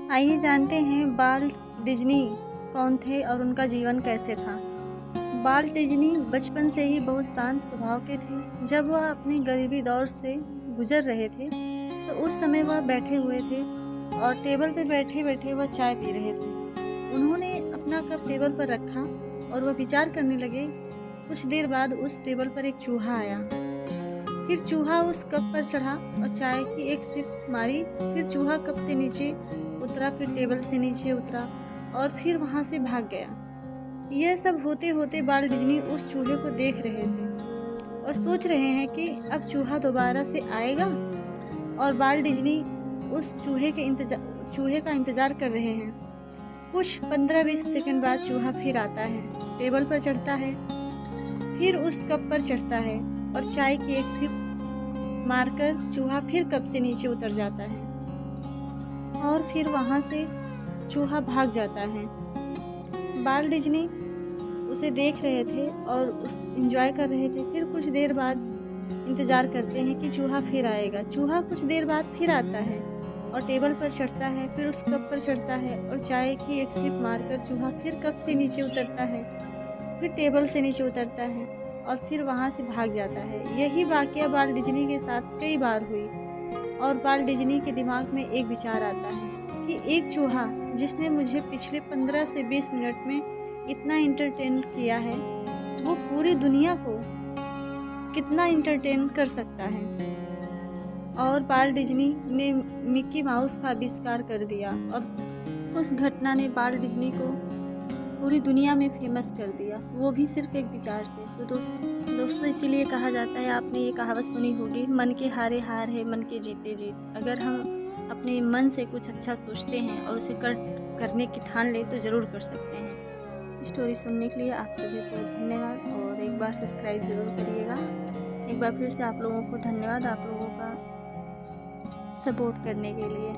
आइए जानते हैं वाल्ट डिज्नी कौन थे और उनका जीवन कैसे था। वाल्ट डिज्नी बचपन से ही बहुत शांत स्वभाव के थे। जब वह अपनी गरीबी दौर से गुजर रहे थे तो उस समय वह बैठे हुए थे और टेबल पर बैठे बैठे वह चाय पी रहे थे। उन्होंने अपना कप टेबल पर रखा और वह विचार करने लगे। कुछ देर बाद उस टेबल पर एक चूहा आया। फिर चूहा उस कप पर चढ़ा और चाय की एक सिप मारी। फिर चूहा कप से नीचे उतरा, फिर टेबल से नीचे उतरा और फिर वहाँ से भाग गया। यह सब होते होते वाल्ट डिज्नी उस चूहे को देख रहे थे और सोच रहे हैं कि अब चूहा दोबारा से आएगा। और वाल्ट डिज्नी उस चूहे का इंतज़ार कर रहे हैं। कुछ 15-20 सेकंड बाद चूहा फिर आता है, टेबल पर चढ़ता है, फिर उस कप पर चढ़ता है और चाय की एक सिप मारकर चूहा फिर कप से नीचे उतर जाता है और फिर वहाँ से चूहा भाग जाता है। वाल्ट डिज्नी उसे देख रहे थे और उस एंजॉय कर रहे थे। फिर कुछ देर बाद इंतज़ार करते हैं कि चूहा फिर आएगा। चूहा कुछ देर बाद फिर आता है और टेबल पर चढ़ता है, फिर उस कप पर चढ़ता है और चाय की एक सिप मारकर चूहा फिर कप से नीचे उतरता है, फिर टेबल से नीचे उतरता है और फिर वहाँ से भाग जाता है। यही वाक़या वाल्ट डिज्नी के साथ कई बार हुई और वाल्ट डिज्नी के दिमाग में एक विचार आता है कि एक चूहा जिसने मुझे पिछले 15 से 20 मिनट में इतना इंटरटेन किया है, वो पूरी दुनिया को कितना इंटरटेन कर सकता है। और वाल्ट डिज्नी ने मिक्की माउस का आविष्कार कर दिया और उस घटना ने वाल्ट डिज्नी को पूरी दुनिया में फेमस कर दिया, वो भी सिर्फ एक विचार से। तो दोस्तों इसीलिए कहा जाता है, आपने ये कहावत सुनी होगी, मन के हारे हार है, मन के जीते जीत। अगर हम अपने मन से कुछ अच्छा सोचते हैं और उसे करने की ठान ले तो ज़रूर कर सकते हैं। स्टोरी सुनने के लिए आप सभी को धन्यवाद और एक बार सब्सक्राइब ज़रूर करिएगा। एक बार फिर से आप लोगों को धन्यवाद, आप लोगों का सपोर्ट करने के लिए।